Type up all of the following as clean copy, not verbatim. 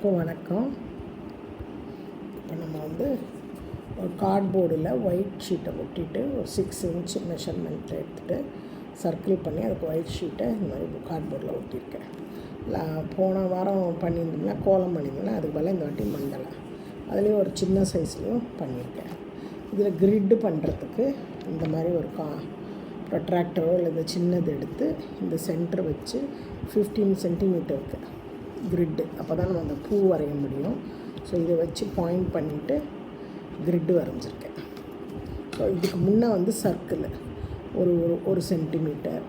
எல்லாருக்கும் வணக்கம். இப்போ நம்ம வந்து ஒரு கார்ட்போர்டில் ஒயிட் ஷீட்டை ஒட்டிட்டு ஒரு 6 இன்ச் மெஷர்மெண்ட் எடுத்துகிட்டு சர்க்கிள் பண்ணி அதுக்கு ஒயிட் ஷீட்டை இந்த மாதிரி கார்ட்போர்டில் ஒட்டியிருக்கேன். போன வாரம் பண்ணியிருந்தோம்னா கோலம் பண்ணியிருந்தோம்னா அதுக்கு பதிலாக இந்த வாட்டி மண்டலை அதுலேயும் ஒரு சின்ன சைஸ்லேயும் பண்ணியிருக்கேன். இதில் கிரிட்டு பண்ணுறதுக்கு இந்த மாதிரி ஒரு ப்ரொட்ராக்டரோ இல்லை இந்த சின்னது எடுத்து இந்த சென்டர் வச்சு 15 சென்டிமீட்டருக்கு கிரிட்டு, அப்போ தான் நம்ம அந்த பூ வரைய முடியும். ஸோ இதை வச்சு பாயிண்ட் பண்ணிவிட்டு கிரிட்டு வரைஞ்சிருக்கேன். ஸோ இதுக்கு முன்னே வந்து சர்க்கிள் ஒரு சென்டிமீட்டர்,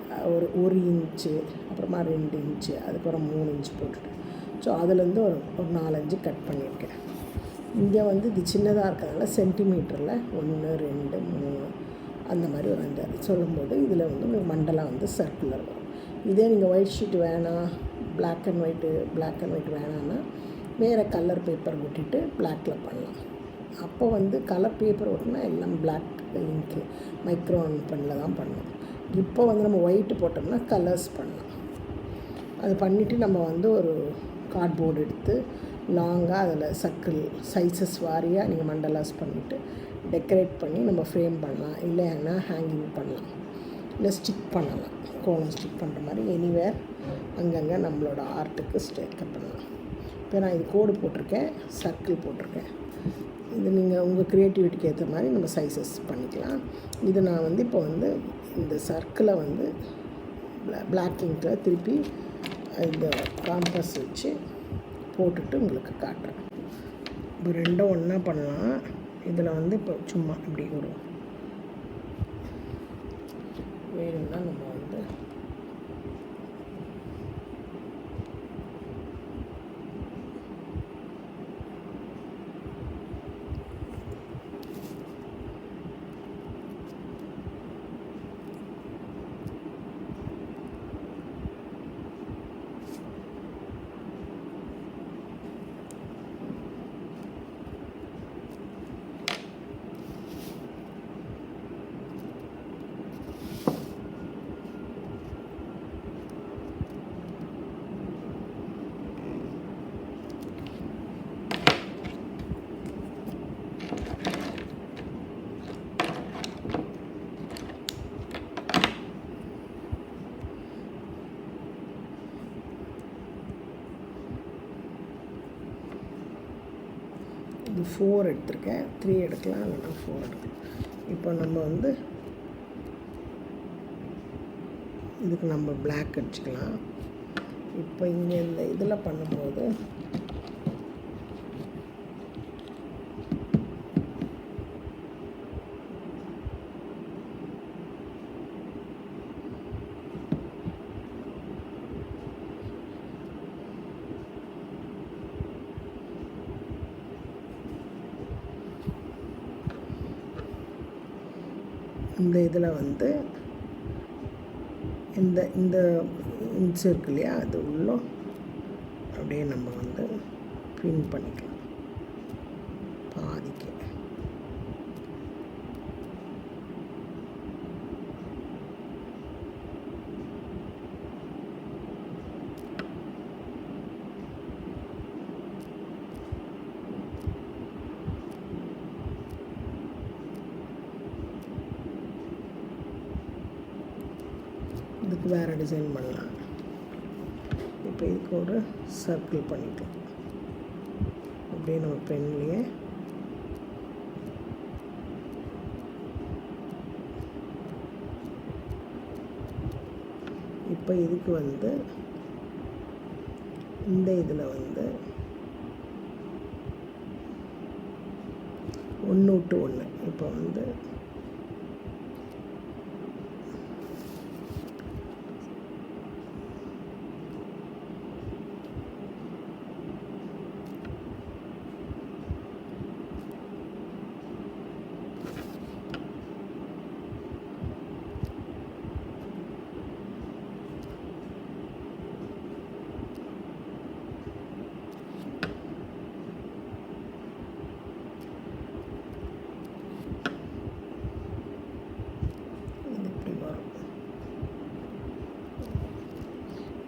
ஒரு இன்ச்சு, அப்புறமா 2 இன்ச்சு, அதுக்கப்புறம் 3 இன்ச்சு போட்டுட்டேன். ஸோ அதுலேருந்து ஒரு 4 இன்ச்சு கட் பண்ணியிருக்கேன். இங்கே வந்து இது சின்னதாக இருக்கிறதுனால சென்டிமீட்டரில் 1 2 3 அந்த மாதிரி ஒரு 5 சொல்லும்போது இதில் வந்து உங்களுக்கு மண்டலா வந்து சர்க்குலர் வரும். இதே நீங்கள் ஒயிட் ஷீட் வேணாம், பிளாக் அண்ட் ஒயிட் வேணான்னா வேறு கலர் பேப்பர் ஒட்டிட்டு பிளாக்கில் பண்ணலாம். அப்போ வந்து கலர் பேப்பர் ஒட்டினா எல்லாம் பிளாக் இங்க்கு மைக்ரோன் பெனில் தான் பண்ணணும். இப்போ வந்து நம்ம ஒயிட்டு போட்டோம்னா கலர்ஸ் பண்ணலாம். அது பண்ணிவிட்டு நம்ம வந்து ஒரு கார்ட்போர்டு எடுத்து லாங்காக அதில் சர்க்கிள் சைஸஸ் வாரியாக நீங்கள் மண்டலாஸ் பண்ணிவிட்டு டெக்கரேட் பண்ணி நம்ம ஃப்ரேம் பண்ணலாம், இல்லைன்னா ஹேங்கிங் பண்ணலாம், இல்லை ஸ்டிக் பண்ணலாம். கோலம் ஸ்டிக் பண்ணுற மாதிரி எனிவேர் அங்கங்கே நம்மளோட ஆர்ட்டுக்கு ஸ்டேக்கப் பண்ணலாம். இப்போ நான் இது கோடு போட்டிருக்கேன், சர்க்கிள் போட்டிருக்கேன். இது நீங்கள் உங்கள் க்ரியேட்டிவிட்டிக்கு ஏற்ற மாதிரி நம்ம சைஸஸ் பண்ணிக்கலாம். இது நான் வந்து இப்போ வந்து இந்த சர்க்கிளை வந்து பிளாக் இங்கில் திருப்பி இந்த காம்பஸ் வச்சு போட்டுட்டு உங்களுக்கு காட்டுறேன். இப்போ ரெண்டும் ஒன்றா பண்ணலாம். இதில் வந்து இப்போ சும்மா இப்படி ஒரு வேணும்னா நம்ம வந்து இது 4 எடுத்திருக்கேன், 3 எடுக்கலாம், இல்லைன்னா 4 எடுக்கலாம். இப்போ நம்ம வந்து இதுக்கு நம்ம பிளாக் அடிச்சுக்கலாம். இப்போ இங்கே இந்த இதில் பண்ணும்போது இந்த இதில் வந்து இந்த இந்த இன்ச் இருக்கு இல்லையா, அது உள்ள அப்படியே நம்ம வந்து பின் பண்ணிக்கலாம் பாதிக்கு. இதுக்கு வேறு டிசைன் பண்ணலாம். இப்போ இதுக்கு ஒரு சர்க்கிள் பண்ணிக்கலாம். அப்படியே நம்ம பென்லேயே இப்போ இதுக்கு வந்து இந்த இதில் வந்து 1 விட்டு 1 இப்போ வந்து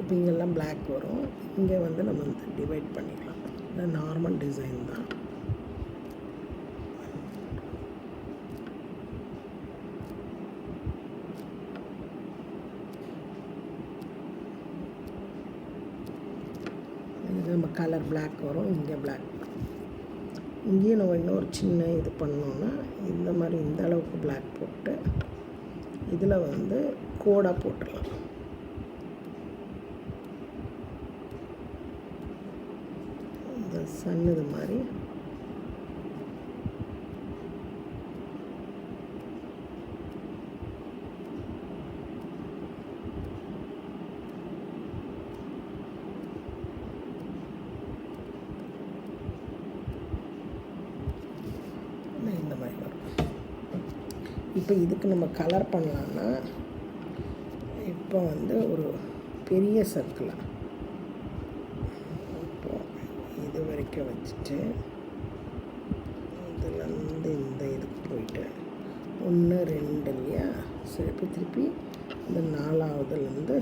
இப்போ இங்கெல்லாம் பிளாக் வரும். இங்கே வந்து நம்ம வந்து டிவைட் பண்ணிக்கலாம். நார்மல் டிசைன் தான். இது நம்ம கலர் பிளாக் வரும், இங்கே பிளாக். இங்கேயும் நம்ம இன்னொரு சின்ன இது பண்ணோன்னா இந்த மாதிரி இந்த அளவுக்கு பிளாக் போட்டு இதில் வந்து கோடாக போட்டுடலாம். இந்த சன் இது மாதிரி இந்த மாதிரி வரும். இப்போ இதுக்கு நம்ம கலர் பண்ணலான்னா இப்போ வந்து ஒரு பெரிய சர்க்கிளாக இப்போ இது வரைக்கும் வச்சுட்டு இதுலேருந்து இந்த இதுக்கு போயிட்டு 1 2 இல்லையா, திருப்பி இந்த நாலாவதுலேருந்து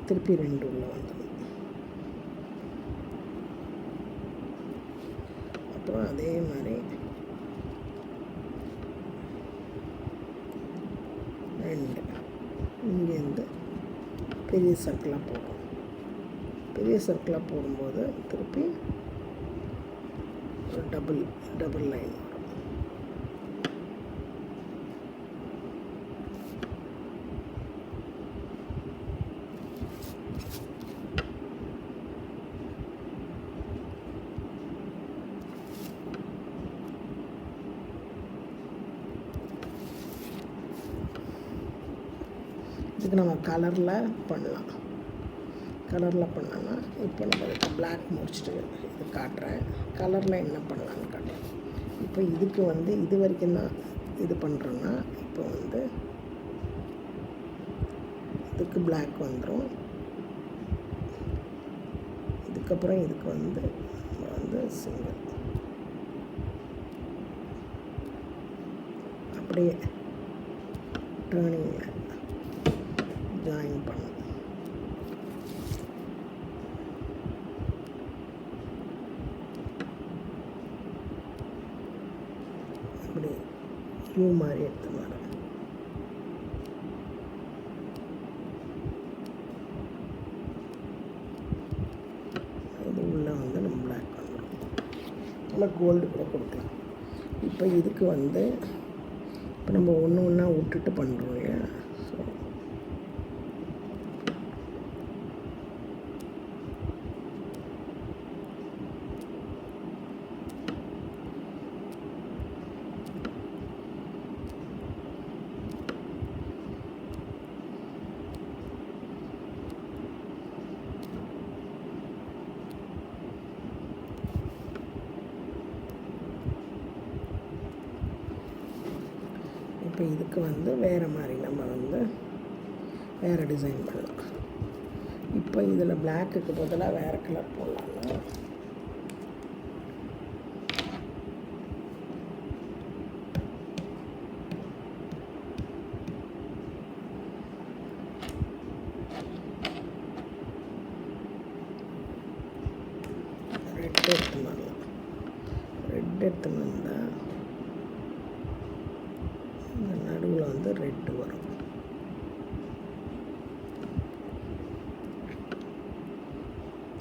திருப்பி 2 உள்ள வந்துடும். அப்புறம் அதே மாதிரி 2 இங்கேருந்து பெரிய சர்க்கிளாக போடும். பெரிய சர்க்கிளாக போடும்போது திருப்பி ஒரு டபுள் லைன் வரும். இதுக்கு நம்ம கலரில் பண்ணலாம். கலரில் பண்ணோன்னா இப்போ நம்ம இதுக்கு பிளாக் முடிச்சுட்டு இது காட்டுறேன். கலரில் என்ன பண்ணலான்னு காட்டுறேன். இப்போ இதுக்கு வந்து இது வரைக்கும் தான் இது பண்ணுறோன்னா இப்போ வந்து இதுக்கு பிளாக் வந்துடும். இதுக்கப்புறம் இதுக்கு வந்து சிங்கிள் அப்படியே டர்னிங்கில் ஜாயின் பண்ணணும். அப்படி யூ மாதிரி எடுத்து வரேன். இது உள்ளே வந்து நம்ம பிளாக் பண்ணுறோம். நல்லா கோல்டு கூட கொடுக்கலாம். இப்போ இதுக்கு வந்து இப்போ நம்ம ஒன்று ஒன்றா விட்டுட்டு பண்ணுறோம் இல்லையா. ஸோ இப்போ இதுக்கு வந்து வேறு மாதிரி நம்ம வந்து வேறு டிசைன் பண்ணலாம். இப்போ இதில் பிளாக்குக்கு பதிலாக வேறு கலர் போடலாம்னா ரெட் எடுத்துன்னு வரலாம். ரெட் எடுத்துன்னு வந்தால் இந்த நடுவில் வந்து ரெட்டு வரும்.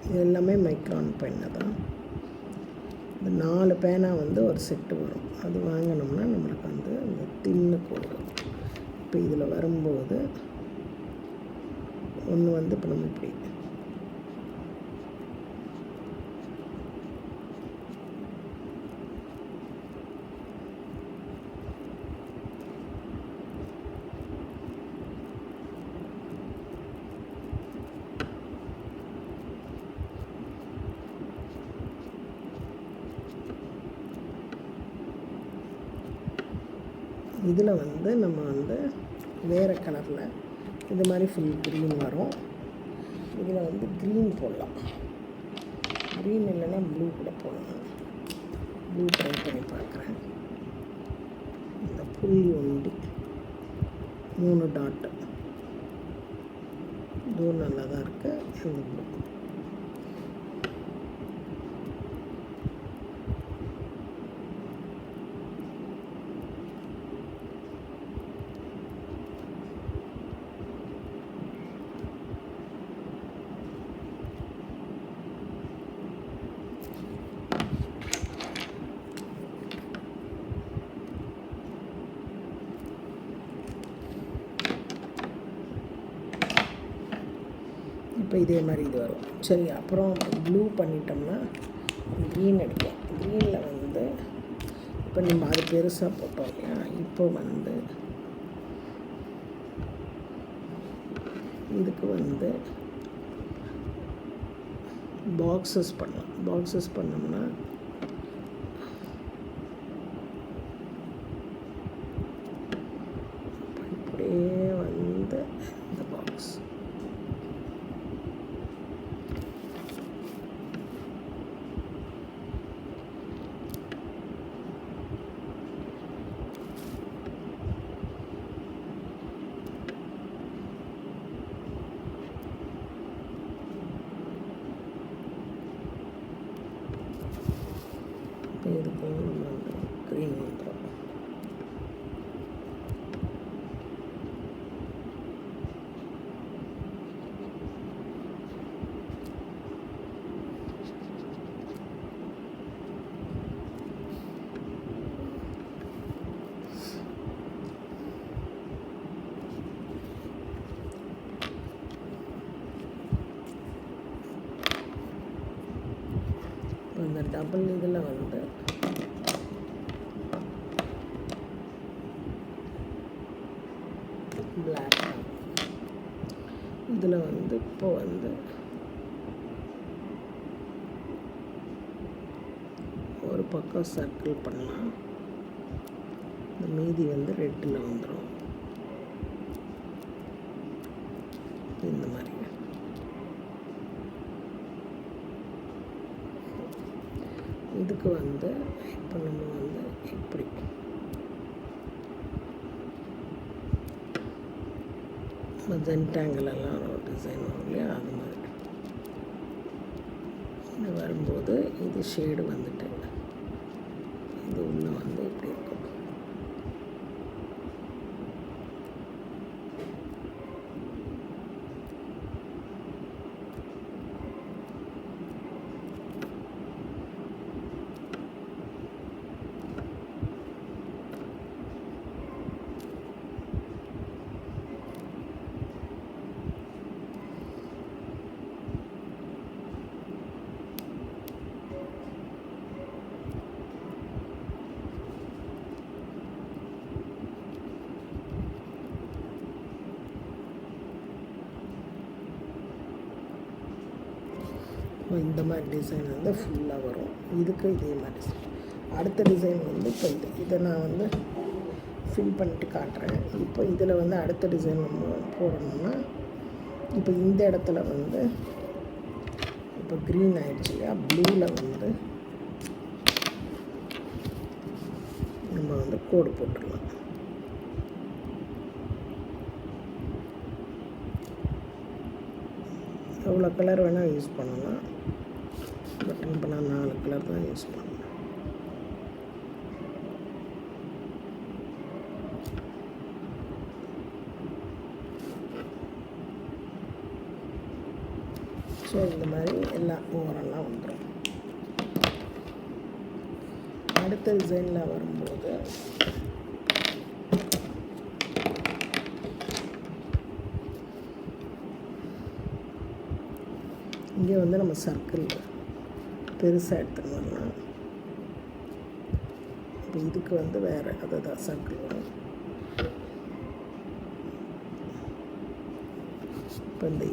இது எல்லாமே மைக்ரான் பென்னு தான். இந்த 4 பேனா வந்து ஒரு செட்டு வரும். அது வாங்கினோம்னா நம்மளுக்கு வந்து அந்த தின்னு கோடு. இப்போ இதில் வரும்போது ஒன்று வந்து இப்போ நம்ம இப்படி இதில் வந்து நம்ம வந்து வேறு கலரில் இது மாதிரி ஃபுல் க்ரீன் வரும். இதில் வந்து க்ரீன் போடலாம். க்ரீன் இல்லைன்னா ப்ளூ கூட போடலாம். ப்ளூ ட்ரை பண்ணி பார்க்குறேன். இந்த புள்ளி ஒண்டி 3 டாட்டு இதுவும் நல்லா தான் இருக்குது. இந்த ப்ளூ இப்போ இதே மாதிரி இது வரும். சரி, அப்புறம் ப்ளூ பண்ணிட்டோம்னா க்ரீன் அடிக்கும். க்ரீனில் வந்து இப்போ நம்ம அது பெருசாக போட்டோம் இல்லையா, இப்போ வந்து இதுக்கு வந்து பாக்ஸஸ் பண்ணலாம். பாக்ஸஸ் பண்ணோம்னா இப்படியே வந்து இந்த பாக்ஸ் இதுக்கு நம்ம வந்து க்ரீன் வந்துடும். இந்த டபுள் இதில் வந்து பிளாக், இதில் வந்து இப்போ வந்து ஒரு பக்கம் சர்க்கிள் பண்ணலாம். இந்த மீதி வந்து ரெட்டில் வந்துடும். இந்த மாதிரி இதுக்கு வந்து இப்போ நம்ம வந்து இப்படி மஜெண்டாங்கிலெல்லாம் ஒரு டிசைன் வரும் இல்லையா, அது மாதிரி இது வரும்போது இது ஷேடு வந்துட்டு இது உள்ளே வந்து இப்படி இருக்கும். இந்த மாதிரி டிசைன் வந்து ஃபுல்லாக வரும். இதுக்கு இதே மாதிரி அடுத்த டிசைன் வந்து இப்போ இதை நான் வந்து ஃபில் பண்ணிட்டு காட்டுறேன். இப்போ இதில் வந்து அடுத்த டிசைன் நம்ம போடணும்னா இப்போ இந்த இடத்துல வந்து இப்போ க்ரீன் ஆகிடுச்சு இல்லையா, ப்ளூவில் வந்து நம்ம வந்து கோடு போட்டுடலாம். எவ்வளோ கலர் வேணால் யூஸ் பண்ணலாம். பட் இப்போ நான் 4 கலர் தான் யூஸ் பண்ணேன். ஸோ இந்த மாதிரி எல்லாம் ஓரெல்லாம் வந்துடும். அடுத்த டிசைனில் வரும்போது இங்கே வந்து நம்ம சர்க்கிள் பெருசாக எடுத்துன்னு வரலாம். இப்போ இதுக்கு வந்து வேறு அதுதான் சர்க்கிள் வரும். இப்போ இந்த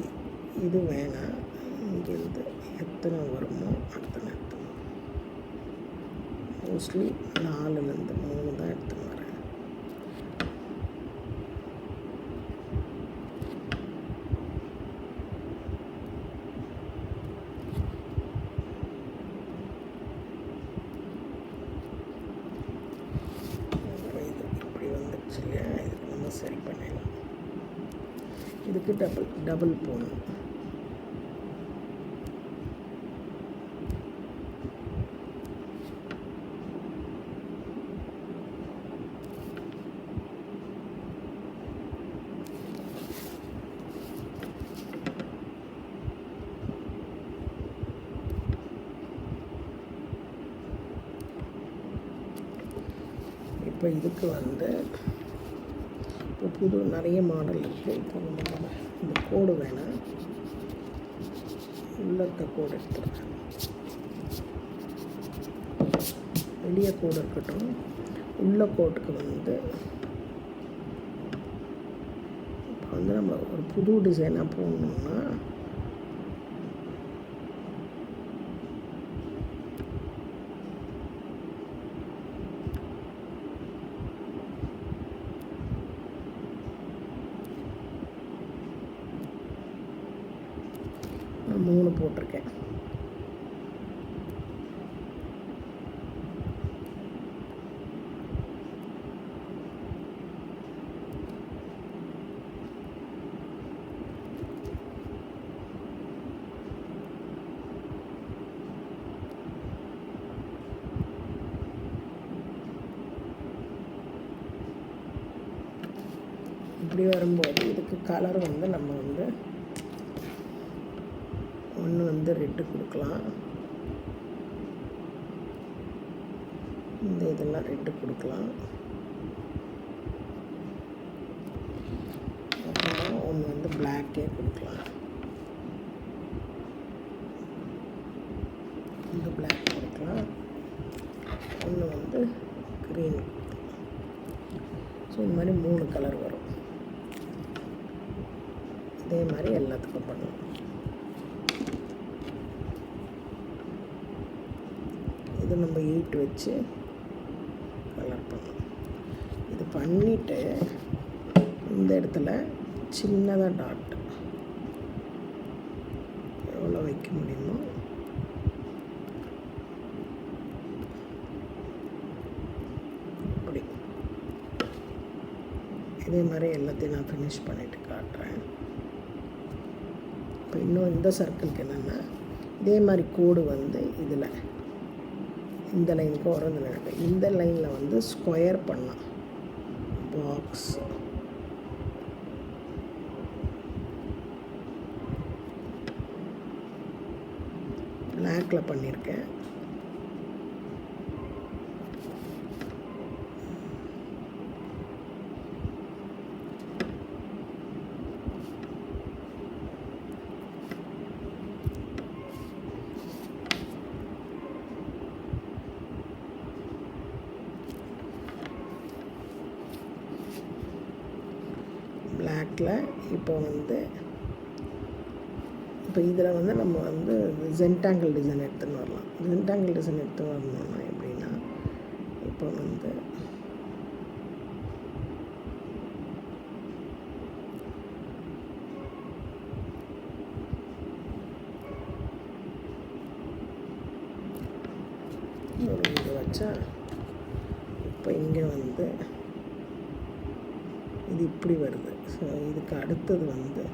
இது வேணாம், இங்கேருந்து எத்தனை வருமோ அத்தனை எடுத்துன்னு மோஸ்ட்லி 4லேருந்து 3 தான் எடுத்துன்னு வரேன். இதுக்கு நம்ம சரி பண்ணிடலாம். இதுக்கு டபுள் போடணும். இப்போ இதுக்கு வந்து இப்போ புது நிறைய மாடல் இருக்குது. இப்போ நம்ம இந்த கோடு வேணாம், உள்ளே இருக்க கோடு எடுத்துருக்கேன். வெளியே கோடு இருக்கட்டும். உள்ள கோட்டுக்கு வந்து இப்போ வந்து நம்ம ஒரு புது டிசைனாக போடணுன்னா நான் 3 போட்டிருக்கேன். இப்படி வரும்போது இதுக்கு கலர் வந்து நம்ம வந்து ஒன்று வந்து ரெட்டு கொடுக்கலாம். இந்த இதெல்லாம் ரெட்டு கொடுக்கலாம். அப்புறம் ஒன்று வந்து பிளாக்கே கொடுக்கலாம். இந்த பிளாக் கொடுக்கலாம். ஒன்று வந்து க்ரீன். ஸோ இந்த மாதிரி 3 கலர் வரும். இதே மாதிரி எல்லாத்துக்கும் பண்ணலாம். இது நம்ம 8 வச்சு கலர் பண்ணலாம். இது பண்ணிவிட்டு இந்த இடத்துல சின்னதாக டாட் எவ்வளோ வைக்க முடியுமோ அப்படி இதே மாதிரி எல்லாத்தையும் நான் ஃபினிஷ் பண்ணிவிட்டு காட்டுறேன். இப்போ இன்னும் இந்த சர்க்கிளுக்கு என்னென்னா இதே மாதிரி கோடு வந்து இதில் இந்த லைனுக்கு வரது. இந்த லைனில் வந்து ஸ்கொயர் பண்ணலாம். பாக்ஸ் பிளாக்கில் பண்ணியிருக்கேன். பிளாக்கில் இப்போ இதில் வந்து நம்ம வந்து ஜென்டாங்கிள் டிசைன் எடுத்துன்னு வரலாம். ஜென்டாங்கிள் டிசைன் எடுத்து வரணும்னா எப்படின்னா இப்போ வந்து ஒரு இது வச்சா இப்போ இங்கே வந்து இது இப்படி வருது. ஸோ இதுக்கு அடுத்தது வந்து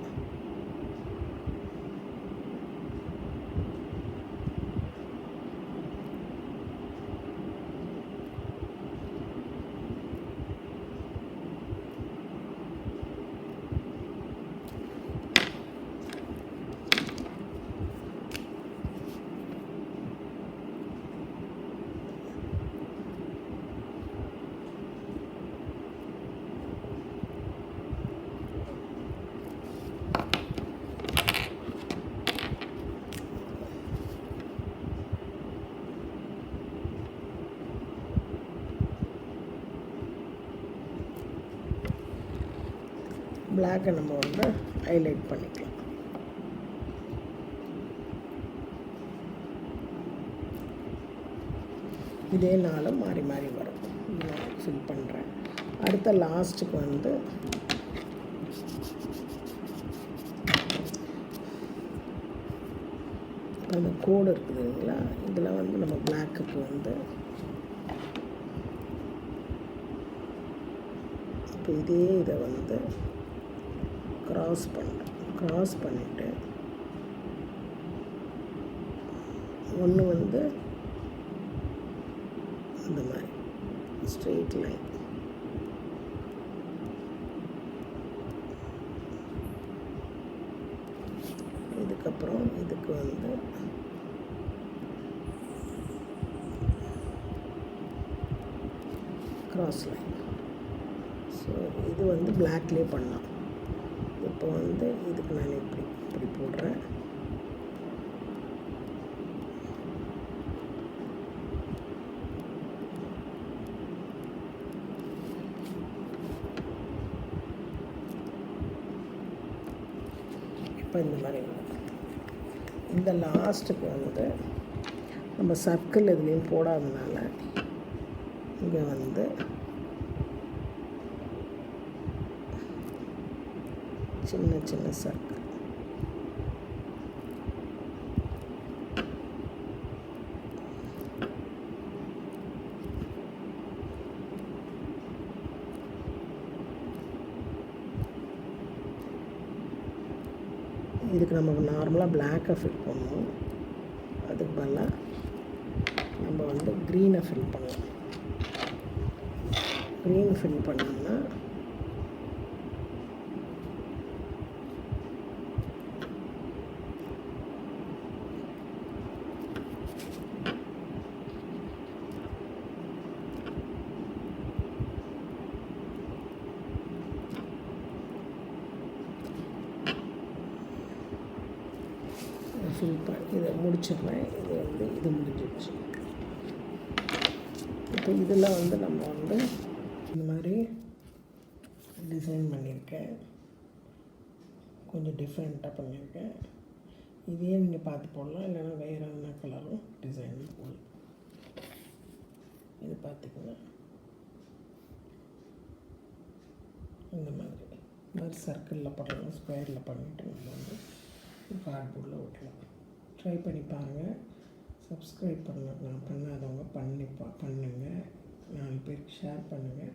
பிளாக்கை நம்ம வந்து ஹைலைட் பண்ணிக்கலாம். இதே நாளும் மாறி மாறி வரும். நான் ஃபில் பண்ணுறேன். அடுத்த லாஸ்ட்டுக்கு வந்து அந்த கோடு இருக்குது இல்லைங்களா, இதில் வந்து நம்ம பிளாக்குக்கு வந்து இப்போ இதே இதை வந்து க்ராஸ் பண்ணுறேன். க்ராஸ் பண்ணிவிட்டு ஒன்று வந்து இந்த மாதிரி ஸ்ட்ரெயிட் லைன், இதுக்கப்புறம் இதுக்கு வந்து க்ராஸ் லைன். ஸோ இது வந்து பிளாக்லேயே பண்ணலாம். இப்போ வந்து இதுக்கு நான் இப்படி போடுறேன். இப்போ இந்த மாதிரி இந்த லாஸ்ட்டுக்கு வந்து நம்ம சர்க்கிள் இதுலேயும் போடாதனால இங்கே வந்து சின்ன சின்ன சர்க்கிள். இதுக்கு நம்ம நார்மலாக பிளாக்கை ஃபில் பண்ணுவோம், அதுக்கு பதிலாக நம்ம வந்து க்ரீனை ஃபில் பண்ணுவோம். க்ரீன் ஃபில் பண்ணோம்னா ஃபில் பண்ணி இதை முடிச்சிடுறேன். இது வந்து இது முடிஞ்சிடுச்சு. இப்போ இதில் வந்து நம்ம வந்து இந்த மாதிரி டிசைன் பண்ணியிருக்கேன், கொஞ்சம் டிஃப்ரெண்ட்டாக பண்ணியிருக்கேன். இதையே நீங்கள் பார்த்து போடலாம், இல்லைன்னா வேறு எதனா கலரும் டிசைன் போடலாம். இது பார்த்திங்கன்னா இந்த மாதிரி சர்க்கிளில் பண்ணலாம், ஸ்கொயரில் பண்ணிவிட்டு நம்ம வந்து கார்ட்போர்டில் ஒட்டலாம். ட்ரை பண்ணி பாருங்கள். சப்ஸ்கிரைப் பண்ணாதவங்க பண்ணுங்கள். 4 பேருக்கு ஷேர் பண்ணுங்கள்.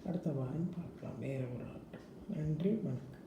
அடுத்த வாரம் பார்க்கலாம் வேறு ஒரு ஆர்ட். நன்றி, வணக்கம்.